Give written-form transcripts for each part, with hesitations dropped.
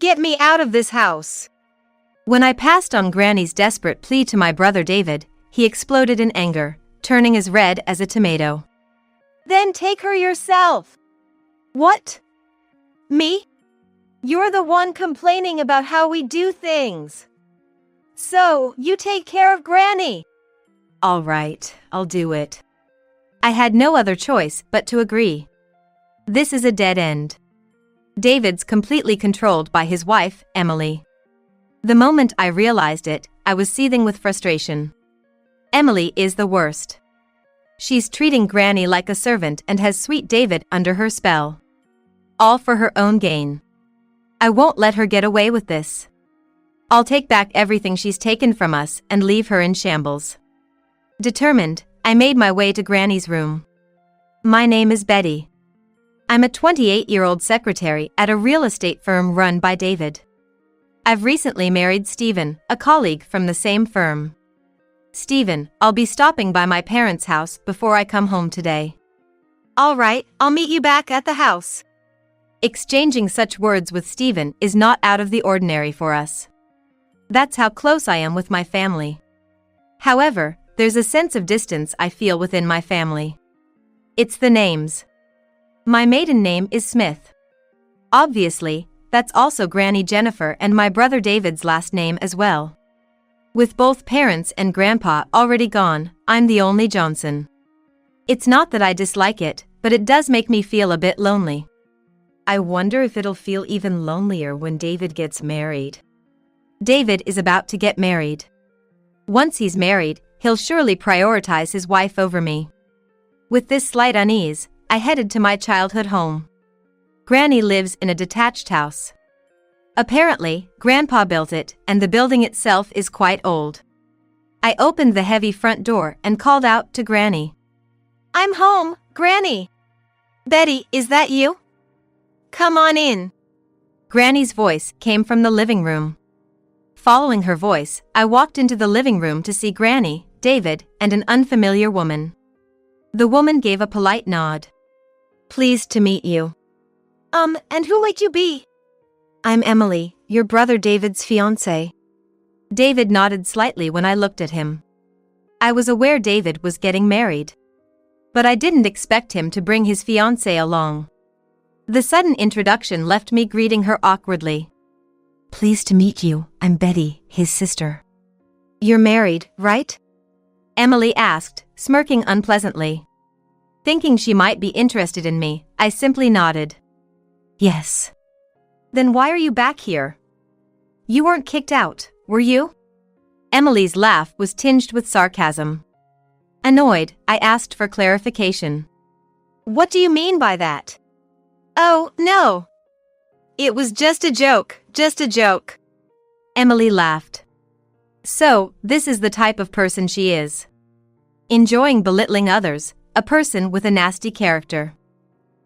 Get me out of this house. When I passed on Granny's desperate plea to my brother David, he exploded in anger, turning as red as a tomato. Then take her yourself. What? Me? You're the one complaining about how we do things. So, you take care of Granny. All right, I'll do it. I had no other choice but to agree. This is a dead end. David's completely controlled by his wife, Emily. The moment I realized it, I was seething with frustration. Emily is the worst. She's treating Granny like a servant and has sweet David under her spell. All for her own gain. I won't let her get away with this. I'll take back everything she's taken from us and leave her in shambles. Determined, I made my way to Granny's room. My name is Betty. I'm a 28-year-old secretary at a real estate firm run by David. I've recently married Stephen, a colleague from the same firm. Stephen, I'll be stopping by my parents' house before I come home today. All right, I'll meet you back at the house. Exchanging such words with Stephen is not out of the ordinary for us. That's how close I am with my family. However, there's a sense of distance I feel within my family. It's the names. My maiden name is Smith. Obviously, that's also Granny Jennifer and my brother David's last name as well. With both parents and grandpa already gone, I'm the only Johnson. It's not that I dislike it, but it does make me feel a bit lonely. I wonder if it'll feel even lonelier when David gets married. David is about to get married. Once he's married, he'll surely prioritize his wife over me. With this slight unease, I headed to my childhood home. Granny lives in a detached house. Apparently, Grandpa built it, and the building itself is quite old. I opened the heavy front door and called out to Granny. I'm home, Granny. Betty, is that you? Come on in. Granny's voice came from the living room. Following her voice, I walked into the living room to see Granny, David, and an unfamiliar woman. The woman gave a polite nod. Pleased to meet you. And who might you be? I'm Emily, your brother David's fiancée. David nodded slightly when I looked at him. I was aware David was getting married. But I didn't expect him to bring his fiancée along. The sudden introduction left me greeting her awkwardly. Pleased to meet you, I'm Betty, his sister. You're married, right? Emily asked, smirking unpleasantly. Thinking she might be interested in me, I simply nodded. Yes. Then why are you back here? You weren't kicked out, were you? Emily's laugh was tinged with sarcasm. Annoyed, I asked for clarification. What do you mean by that? Oh, no. It was just a joke, just a joke. Emily laughed. So, this is the type of person she is. Enjoying belittling others, a person with a nasty character.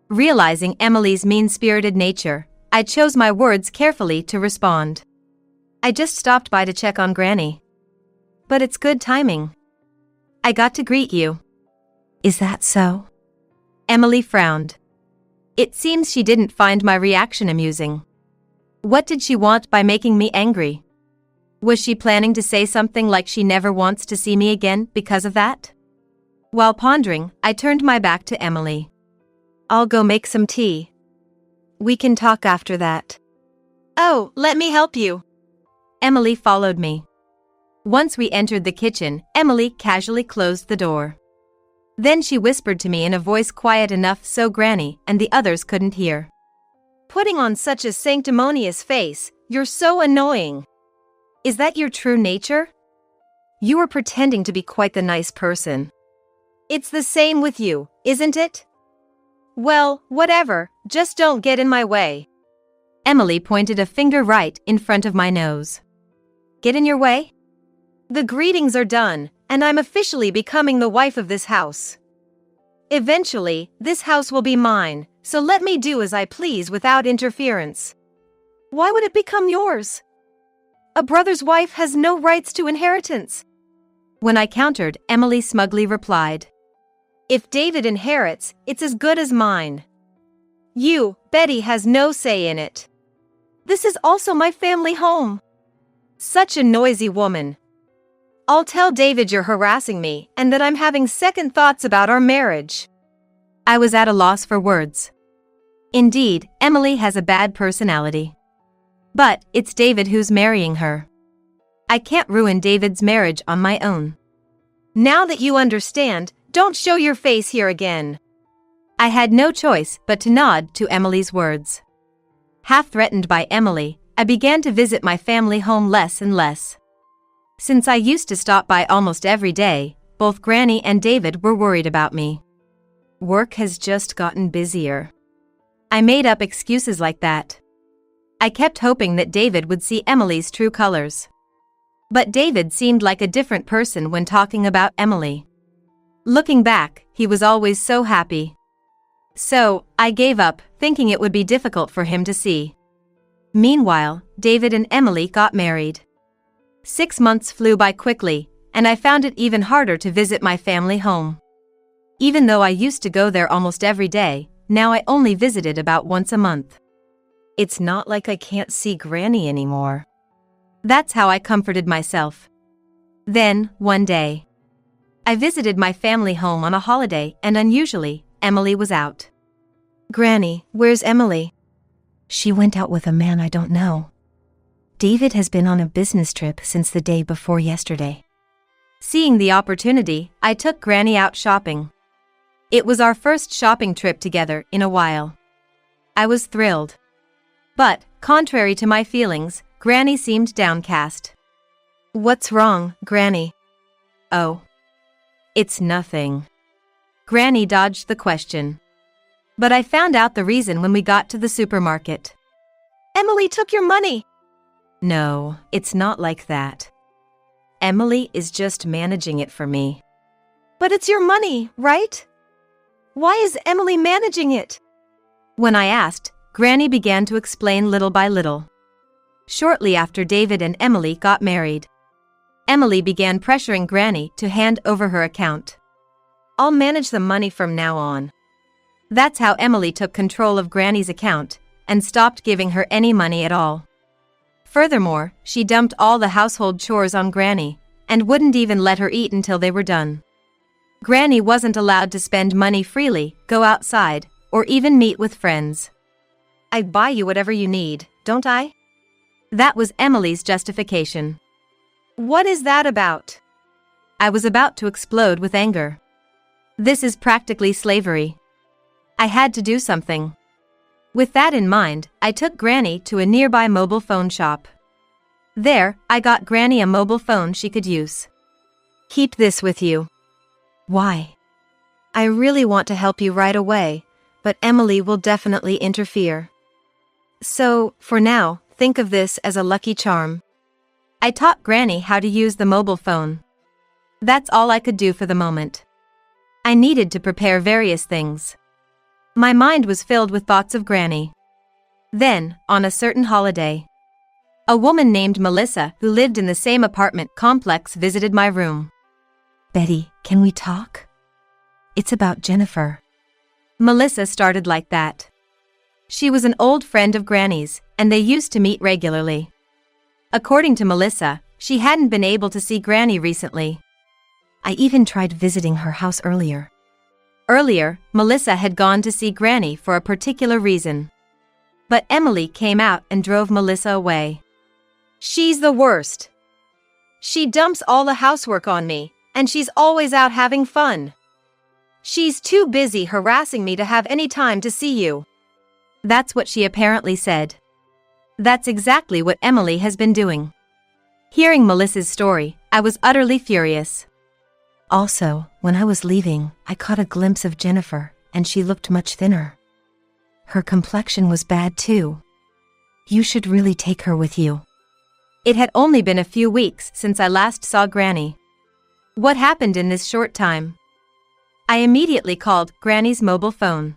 Realizing Emily's mean-spirited nature, I chose my words carefully to respond. I just stopped by to check on Granny. But it's good timing. I got to greet you. Is that so? Emily frowned. It seems she didn't find my reaction amusing. What did she want by making me angry? Was she planning to say something like she never wants to see me again because of that? While pondering, I turned my back to Emily. I'll go make some tea. We can talk after that. Oh, let me help you. Emily followed me. Once we entered the kitchen, Emily casually closed the door. Then she whispered to me in a voice quiet enough so Granny and the others couldn't hear. Putting on such a sanctimonious face, you're so annoying. Is that your true nature? You are pretending to be quite the nice person. It's the same with you, isn't it? Well, whatever, just don't get in my way. Emily pointed a finger right in front of my nose. Get in your way? The greetings are done, and I'm officially becoming the wife of this house. Eventually, this house will be mine, so let me do as I please without interference. Why would it become yours? A brother's wife has no rights to inheritance. When I countered, Emily smugly replied. If David inherits, it's as good as mine. You, Betty, has no say in it. This is also my family home. Such a noisy woman. I'll tell David you're harassing me and that I'm having second thoughts about our marriage. I was at a loss for words. Indeed, Emily has a bad personality. But it's David who's marrying her. I can't ruin David's marriage on my own. Now that you understand, don't show your face here again. I had no choice but to nod to Emily's words. Half threatened by Emily, I began to visit my family home less and less. Since I used to stop by almost every day, both Granny and David were worried about me. Work has just gotten busier. I made up excuses like that. I kept hoping that David would see Emily's true colors. But David seemed like a different person when talking about Emily. Looking back, he was always so happy. So, I gave up, thinking it would be difficult for him to see. Meanwhile, David and Emily got married. 6 months flew by quickly, and I found it even harder to visit my family home. Even though I used to go there almost every day, now I only visited about once a month. It's not like I can't see Granny anymore. That's how I comforted myself. Then, one day, I visited my family home on a holiday and unusually, Emily was out. Granny, where's Emily? She went out with a man I don't know. David has been on a business trip since the day before yesterday. Seeing the opportunity, I took Granny out shopping. It was our first shopping trip together in a while. I was thrilled. But, contrary to my feelings, Granny seemed downcast. What's wrong, Granny? Oh. It's nothing. Granny dodged the question. But I found out the reason when we got to the supermarket. Emily took your money. No, it's not like that. Emily is just managing it for me. But it's your money, right? Why is Emily managing it? When I asked, Granny began to explain little by little. Shortly after David and Emily got married, Emily began pressuring Granny to hand over her account. I'll manage the money from now on. That's how Emily took control of Granny's account and stopped giving her any money at all. Furthermore, she dumped all the household chores on Granny and wouldn't even let her eat until they were done. Granny wasn't allowed to spend money freely, go outside, or even meet with friends. I buy you whatever you need, don't I? That was Emily's justification. What is that about? I was about to explode with anger. This is practically slavery. I had to do something. With that in mind, I took Granny to a nearby mobile phone shop. There, I got Granny a mobile phone she could use. Keep this with you. Why? I really want to help you right away, but Emily will definitely interfere. So, for now, think of this as a lucky charm. I taught Granny how to use the mobile phone. That's all I could do for the moment. I needed to prepare various things. My mind was filled with thoughts of Granny. Then, on a certain holiday, a woman named Melissa who lived in the same apartment complex visited my room. Betty, can we talk? It's about Jennifer. Melissa started like that. She was an old friend of Granny's, and they used to meet regularly. According to Melissa, she hadn't been able to see Granny recently. I even tried visiting her house earlier. Earlier, Melissa had gone to see Granny for a particular reason. But Emily came out and drove Melissa away. She's the worst. She dumps all the housework on me, and she's always out having fun. She's too busy harassing me to have any time to see you. That's what she apparently said. That's exactly what Emily has been doing. Hearing Melissa's story, I was utterly furious. Also, when I was leaving, I caught a glimpse of Jennifer, and she looked much thinner. Her complexion was bad too. You should really take her with you. It had only been a few weeks since I last saw Granny. What happened in this short time? I immediately called Granny's mobile phone.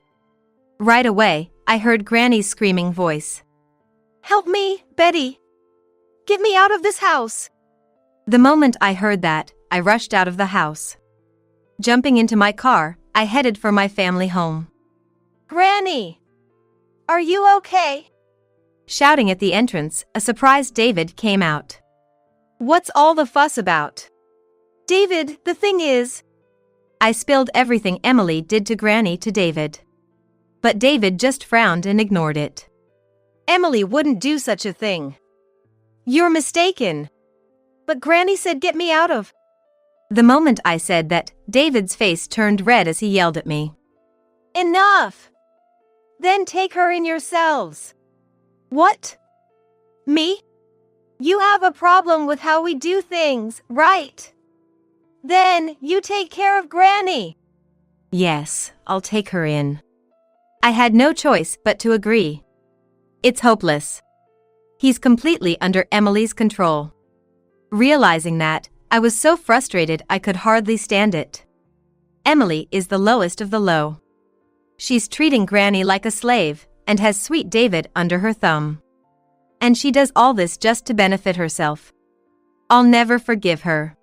Right away, I heard Granny's screaming voice. Help me, Betty! Get me out of this house! The moment I heard that, I rushed out of the house. Jumping into my car, I headed for my family home. Granny! Are you okay? Shouting at the entrance, a surprised David came out. "What's all the fuss about?" "David, the thing is..." I spilled everything Emily did to Granny to David. But David just frowned and ignored it. "Emily wouldn't do such a thing." "You're mistaken." "But Granny said get me out of..." The moment I said that, David's face turned red as he yelled at me. "Enough! Then take her in yourselves." "What? Me? You have a problem with how we do things, right? Then you take care of Granny." "Yes, I'll take her in." I had no choice but to agree. It's hopeless. He's completely under Emily's control. Realizing that, I was so frustrated I could hardly stand it. Emily is the lowest of the low. She's treating Granny like a slave and has sweet David under her thumb. And she does all this just to benefit herself. I'll never forgive her.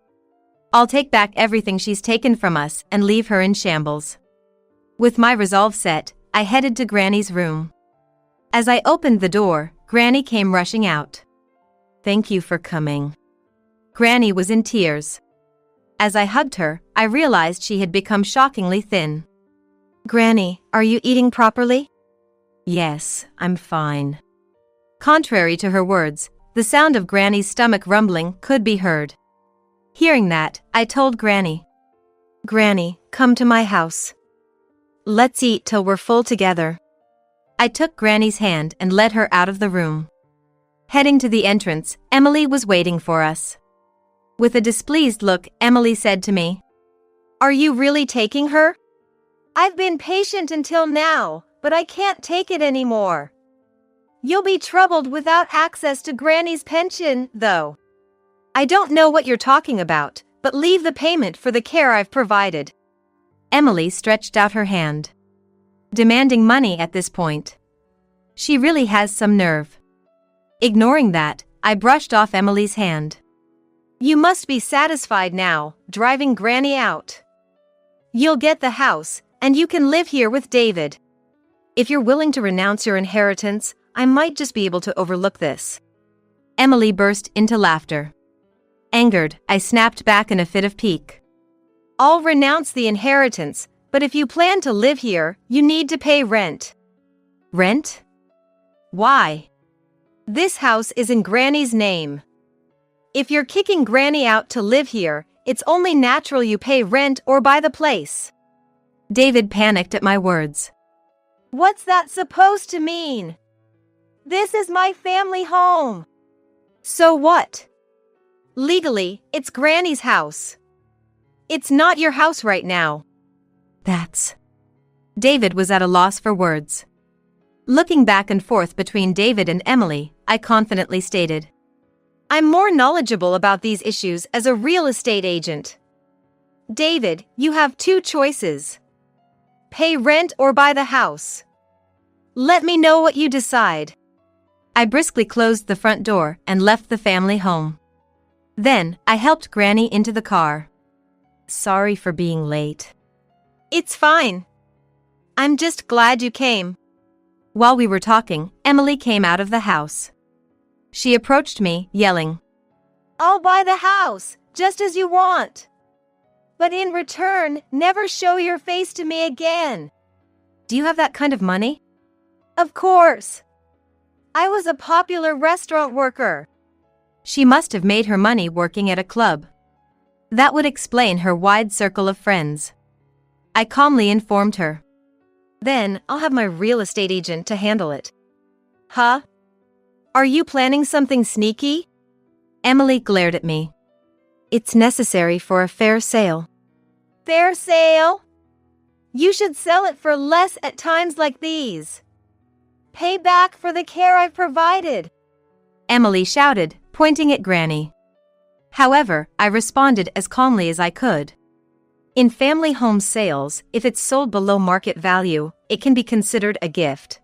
I'll take back everything she's taken from us and leave her in shambles. With my resolve set, I headed to Granny's room. As I opened the door, Granny came rushing out. "Thank you for coming." Granny was in tears. As I hugged her, I realized she had become shockingly thin. "Granny, are you eating properly?" "Yes, I'm fine." Contrary to her words, the sound of Granny's stomach rumbling could be heard. Hearing that, I told Granny, "Granny, come to my house. Let's eat till we're full together." I took Granny's hand and led her out of the room. Heading to the entrance, Emily was waiting for us. With a displeased look, Emily said to me, "Are you really taking her?" "I've been patient until now, but I can't take it anymore. You'll be troubled without access to Granny's pension, though." "I don't know what you're talking about, but leave the payment for the care I've provided." Emily stretched out her hand, demanding money at this point. She really has some nerve. Ignoring that, I brushed off Emily's hand. "You must be satisfied now, driving Granny out. You'll get the house, and you can live here with David. If you're willing to renounce your inheritance, I might just be able to overlook this." Emily burst into laughter. Angered, I snapped back in a fit of pique. "I'll renounce the inheritance, but if you plan to live here, you need to pay rent." "Rent? Why?" "This house is in Granny's name. If you're kicking Granny out to live here, it's only natural you pay rent or buy the place." David panicked at my words. "What's that supposed to mean? This is my family home." "So what? Legally, it's Granny's house. It's not your house right now." "That's..." David was at a loss for words. Looking back and forth between David and Emily, I confidently stated, "I'm more knowledgeable about these issues as a real estate agent. David, you have two choices. Pay rent or buy the house. Let me know what you decide." I briskly closed the front door and left the family home. Then, I helped Granny into the car. "Sorry for being late." "It's fine. I'm just glad you came." While we were talking, Emily came out of the house. She approached me, yelling, "I'll buy the house, just as you want. But in return, never show your face to me again." "Do you have that kind of money?" "Of course. I was a popular restaurant worker." She must have made her money working at a club. That would explain her wide circle of friends. I calmly informed her. "Then, I'll have my real estate agent to handle it." "Huh? Are you planning something sneaky?" Emily glared at me. "It's necessary for a fair sale." "Fair sale? You should sell it for less at times like these. Pay back for the care I've provided," Emily shouted, pointing at Granny. However, I responded as calmly as I could. In family home sales, if it's sold below market value, it can be considered a gift.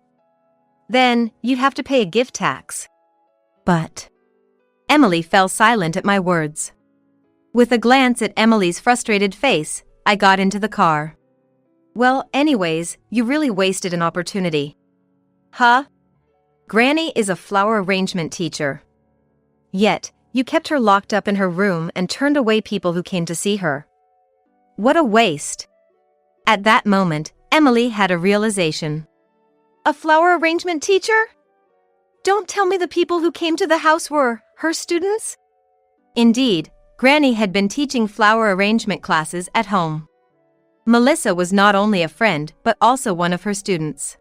Then, you'd have to pay a gift tax. But... Emily fell silent at my words. With a glance at Emily's frustrated face, I got into the car. "Well, anyways, you really wasted an opportunity." "Huh?" Granny is a flower arrangement teacher. Yet, you kept her locked up in her room and turned away people who came to see her. What a waste. At that moment, Emily had a realization. A flower arrangement teacher? Don't tell me the people who came to the house were her students? Indeed, Granny had been teaching flower arrangement classes at home. Melissa was not only a friend but also one of her students.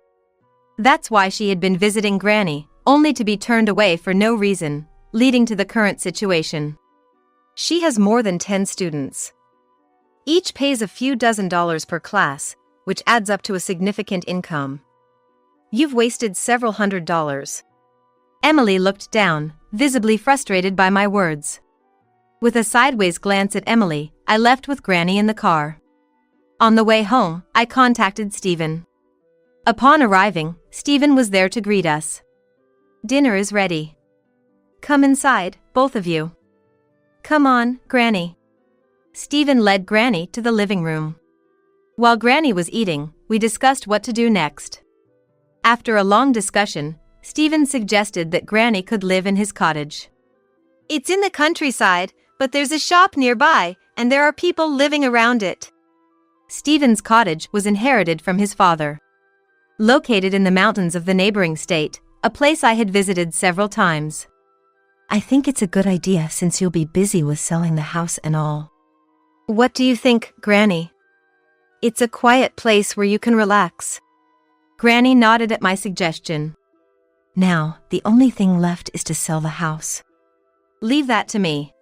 That's why she had been visiting Granny, only to be turned away for no reason, leading to the current situation. She has more than 10 students. Each pays a few $dozen per class, which adds up to a significant income. You've wasted several $100s. Emily looked down, visibly frustrated by my words. With a sideways glance at Emily, I left with Granny in the car. On the way home, I contacted Stephen. Upon arriving, Stephen was there to greet us. Dinner is ready. Come inside, both of you. Come on, Granny. Stephen led Granny to the living room. While Granny was eating, we discussed what to do next. After a long discussion, Stephen suggested that Granny could live in his cottage. It's in the countryside, but there's a shop nearby, and there are people living around it. Stephen's cottage was inherited from his father. Located in the mountains of the neighboring state, a place I had visited several times. I think it's a good idea since you'll be busy with selling the house and all. What do you think, Granny? It's a quiet place where you can relax. Granny nodded at my suggestion. Now, the only thing left is to sell the house. Leave that to me.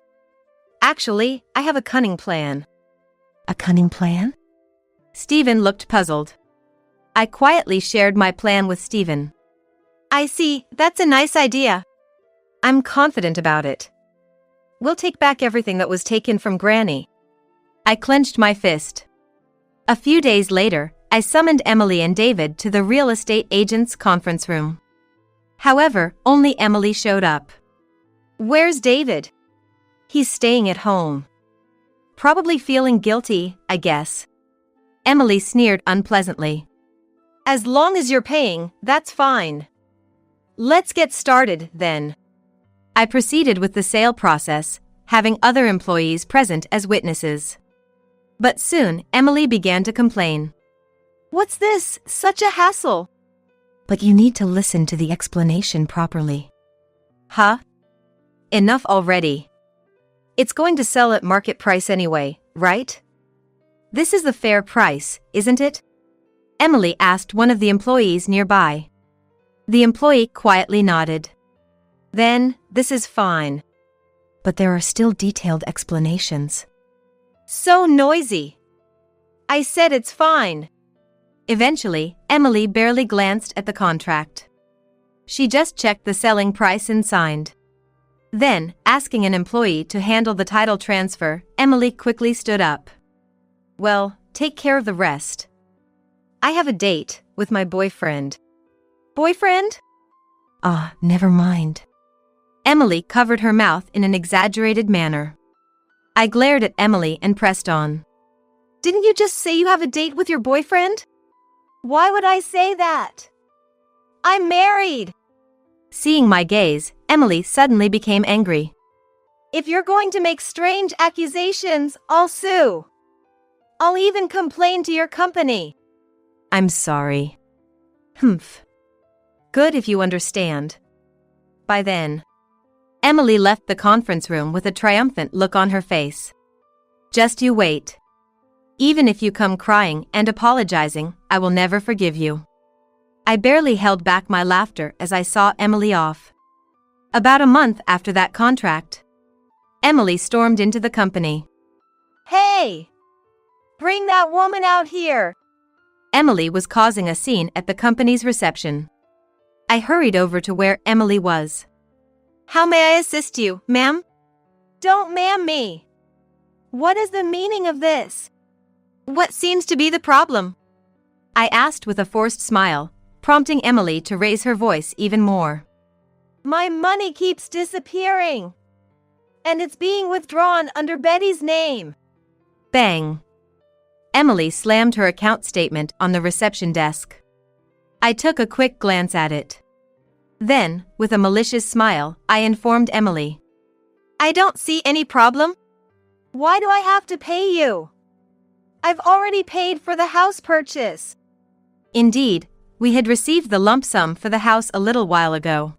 Actually, I have a cunning plan. A cunning plan? Stephen looked puzzled. I quietly shared my plan with Stephen. I see, that's a nice idea. I'm confident about it. We'll take back everything that was taken from Granny. I clenched my fist. A few days later, I summoned Emily and David to the real estate agent's conference room. However, only Emily showed up. Where's David? He's staying at home. Probably feeling guilty, I guess. Emily sneered unpleasantly. As long as you're paying, that's fine. Let's get started, then. I proceeded with the sale process, having other employees present as witnesses. But soon, Emily began to complain. What's this? Such a hassle. But you need to listen to the explanation properly. Huh? Enough already. It's going to sell at market price anyway, right? This is the fair price, isn't it? Emily asked one of the employees nearby. The employee quietly nodded. Then, this is fine. But there are still detailed explanations. So noisy. I said it's fine. Eventually, Emily barely glanced at the contract. She just checked the selling price and signed. Then, asking an employee to handle the title transfer, Emily quickly stood up. Well, take care of the rest. I have a date with my boyfriend. Boyfriend? Ah, never mind. Emily covered her mouth in an exaggerated manner. I glared at Emily and pressed on. Didn't you just say you have a date with your boyfriend? Why would I say that? I'm married. Seeing my gaze, Emily suddenly became angry. If you're going to make strange accusations, I'll sue. I'll even complain to your company. I'm sorry. Humph. Good if you understand. By then, Emily left the conference room with a triumphant look on her face. Just you wait. Even if you come crying and apologizing, I will never forgive you. I barely held back my laughter as I saw Emily off. About a month after that contract, Emily stormed into the company. Hey! Bring that woman out here! Emily was causing a scene at the company's reception. I hurried over to where Emily was. How may I assist you, ma'am? Don't ma'am me. What is the meaning of this? What seems to be the problem? I asked with a forced smile, prompting Emily to raise her voice even more. My money keeps disappearing. And it's being withdrawn under Betty's name. Bang. Emily slammed her account statement on the reception desk. I took a quick glance at it. Then, with a malicious smile, I informed Emily. I don't see any problem. Why do I have to pay you? I've already paid for the house purchase. Indeed, we had received the lump sum for the house a little while ago.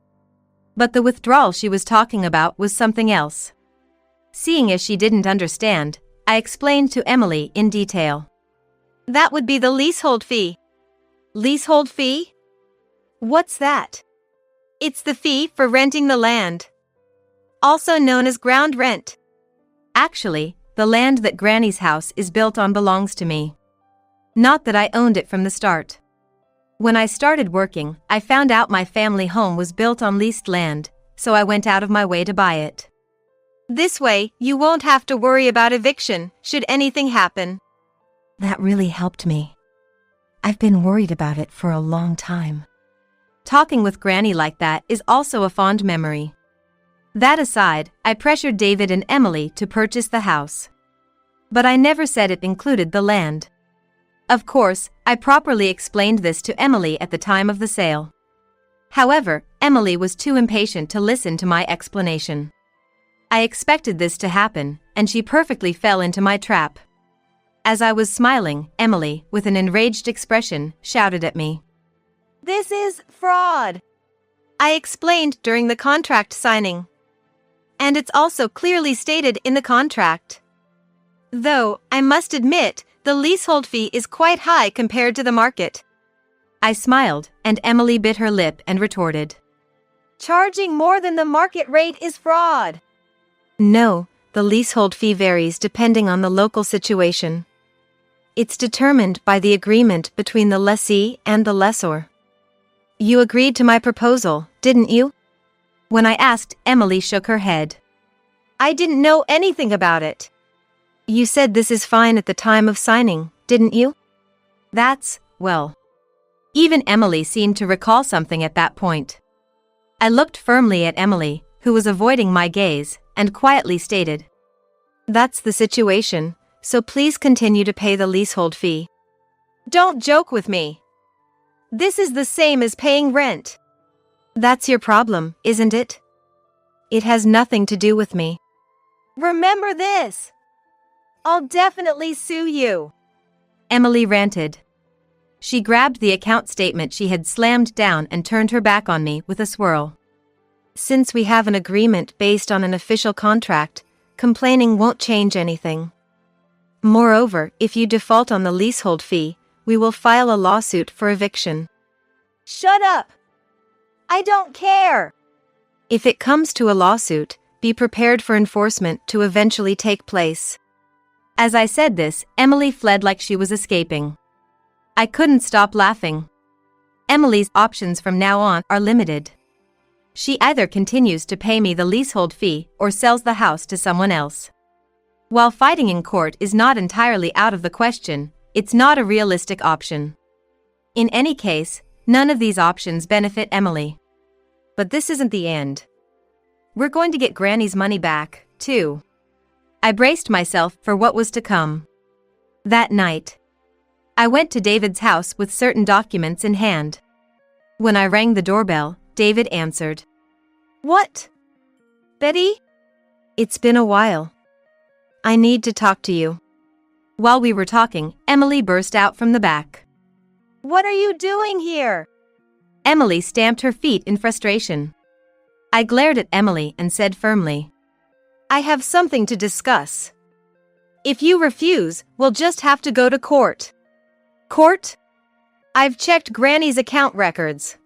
But the withdrawal she was talking about was something else. Seeing as she didn't understand, I explained to Emily in detail. That would be the leasehold fee. Leasehold fee? What's that? It's the fee for renting the land, also known as ground rent. Actually, the land that Granny's house is built on belongs to me. Not that I owned it from the start. When I started working, I found out my family home was built on leased land, so I went out of my way to buy it. This way, you won't have to worry about eviction, should anything happen. That really helped me. I've been worried about it for a long time. Talking with Granny like that is also a fond memory. That aside, I pressured David and Emily to purchase the house. But I never said it included the land. Of course, I properly explained this to Emily at the time of the sale. However, Emily was too impatient to listen to my explanation. I expected this to happen, and she perfectly fell into my trap. As I was smiling, Emily, with an enraged expression, shouted at me. This is fraud! I explained during the contract signing. And it's also clearly stated in the contract. Though, I must admit, the leasehold fee is quite high compared to the market. I smiled, and Emily bit her lip and retorted. Charging more than the market rate is fraud. No, the leasehold fee varies depending on the local situation. It's determined by the agreement between the lessee and the lessor. You agreed to my proposal, didn't you? When I asked, Emily shook her head. I didn't know anything about it. You said this is fine at the time of signing, didn't you? Well. Even Emily seemed to recall something at that point. I looked firmly at Emily, who was avoiding my gaze, and quietly stated. That's the situation, so please continue to pay the leasehold fee. Don't joke with me. This is the same as paying rent. That's your problem, isn't it? It has nothing to do with me. Remember this! I'll definitely sue you. Emily ranted. She grabbed the account statement she had slammed down and turned her back on me with a swirl. Since we have an agreement based on an official contract, complaining won't change anything. Moreover, if you default on the leasehold fee, we will file a lawsuit for eviction. Shut up! I don't care! If it comes to a lawsuit, be prepared for enforcement to eventually take place. As I said this, Emily fled like she was escaping. I couldn't stop laughing. Emily's options from now on are limited. She either continues to pay me the leasehold fee or sells the house to someone else. While fighting in court is not entirely out of the question, it's not a realistic option. In any case, none of these options benefit Emily. But this isn't the end. We're going to get Granny's money back, too. I braced myself for what was to come. That night, I went to David's house with certain documents in hand. When I rang the doorbell, David answered. What? Betty? It's been a while. I need to talk to you. While we were talking, Emily burst out from the back. What are you doing here? Emily stamped her feet in frustration. I glared at Emily and said firmly, I have something to discuss. If you refuse, we'll just have to go to court. Court? I've checked Granny's account records.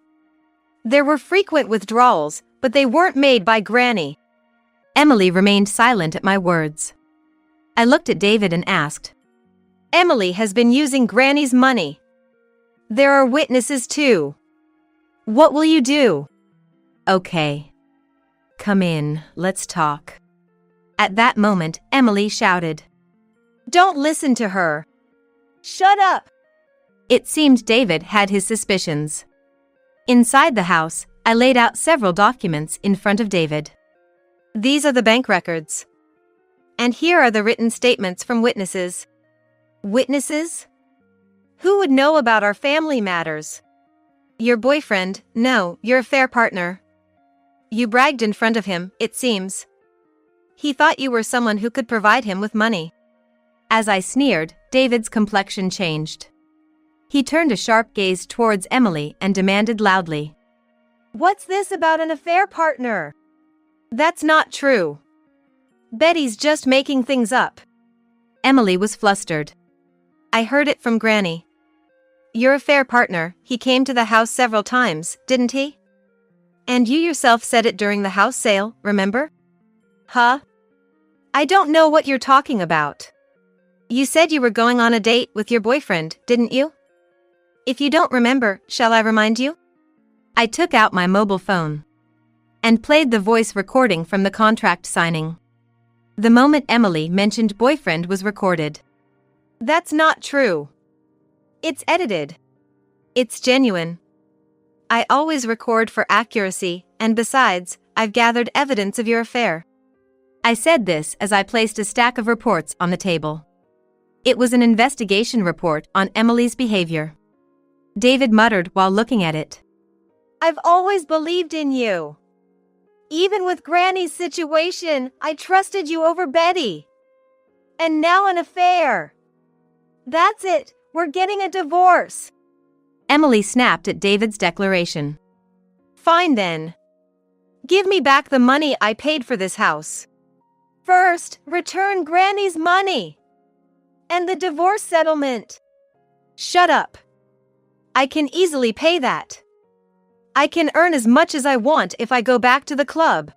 There were frequent withdrawals, but they weren't made by Granny. Emily remained silent at my words. I looked at David and asked, Emily has been using Granny's money. There are witnesses too. What will you do? Okay. Come in, let's talk. At that moment, Emily shouted. Don't listen to her. Shut up! It seemed David had his suspicions. Inside the house, I laid out several documents in front of David. These are the bank records. And here are the written statements from witnesses. Witnesses? Who would know about our family matters? Your boyfriend? No, your affair partner. You bragged in front of him, it seems. He thought you were someone who could provide him with money. As I sneered, David's complexion changed. He turned a sharp gaze towards Emily and demanded loudly, "What's this about an affair partner? That's not true. Betty's just making things up." Emily was flustered. "I heard it from Granny. Your affair partner, he came to the house several times, didn't he? And you yourself said it during the house sale, remember?" "Huh? I don't know what you're talking about. You said you were going on a date with your boyfriend, didn't you? If you don't remember, shall I remind you?" I took out my mobile phone and played the voice recording from the contract signing. The moment Emily mentioned boyfriend was recorded. "That's not true. It's edited. It's genuine. I always record for accuracy, and besides, I've gathered evidence of your affair." I said this as I placed a stack of reports on the table. It was an investigation report on Emily's behavior. David muttered while looking at it. "I've always believed in you. Even with Granny's situation, I trusted you over Betty. And now an affair. That's it. We're getting a divorce." Emily snapped at David's declaration. "Fine then. Give me back the money I paid for this house. First, return Granny's money. And the divorce settlement." "Shut up. I can easily pay that. I can earn as much as I want if I go back to the club."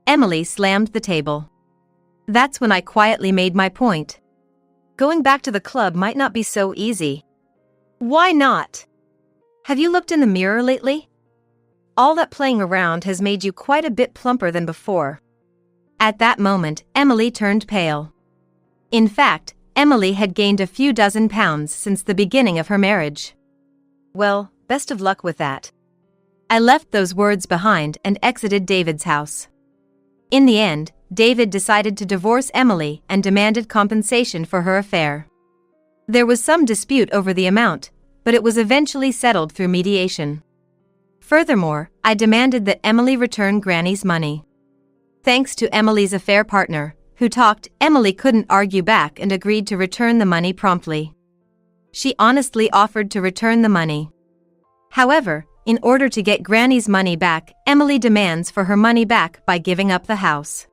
Emily slammed the table. That's when I quietly made my point. Going back to the club might not be so easy. "Why not? Have you looked in the mirror lately? All that playing around has made you quite a bit plumper than before." At that moment, Emily turned pale. In fact, Emily had gained a few dozen pounds since the beginning of her marriage. Well, best of luck with that. I left those words behind and exited David's house. In the end, David decided to divorce Emily and demanded compensation for her affair. There was some dispute over the amount, but it was eventually settled through mediation. Furthermore, I demanded that Emily return Granny's money. Thanks to Emily's affair partner, who talked, Emily couldn't argue back and agreed to return the money promptly. She honestly offered to return the money. However, in order to get Granny's money back, Emily demands for her money back by giving up the house.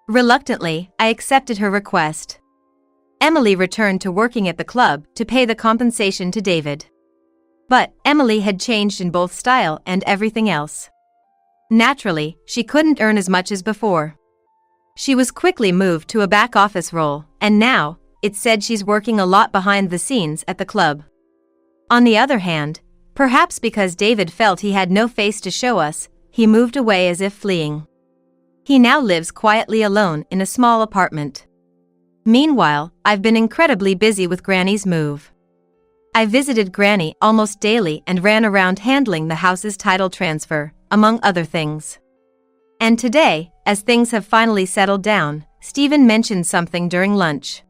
Reluctantly, I accepted her request. Emily returned to working at the club to pay the compensation to David. But Emily had changed in both style and everything else. Naturally, she couldn't earn as much as before. She was quickly moved to a back office role, and now, it's said she's working a lot behind the scenes at the club. On the other hand, perhaps because David felt he had no face to show us, he moved away as if fleeing. He now lives quietly alone in a small apartment. Meanwhile, I've been incredibly busy with Granny's move. I visited Granny almost daily and ran around handling the house's title transfer, among other things. And today, as things have finally settled down, Stephen mentioned something during lunch.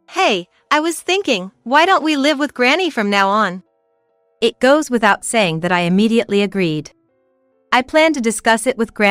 "Hey, I was thinking, why don't we live with Granny from now on?" It goes without saying that I immediately agreed. I plan to discuss it with Granny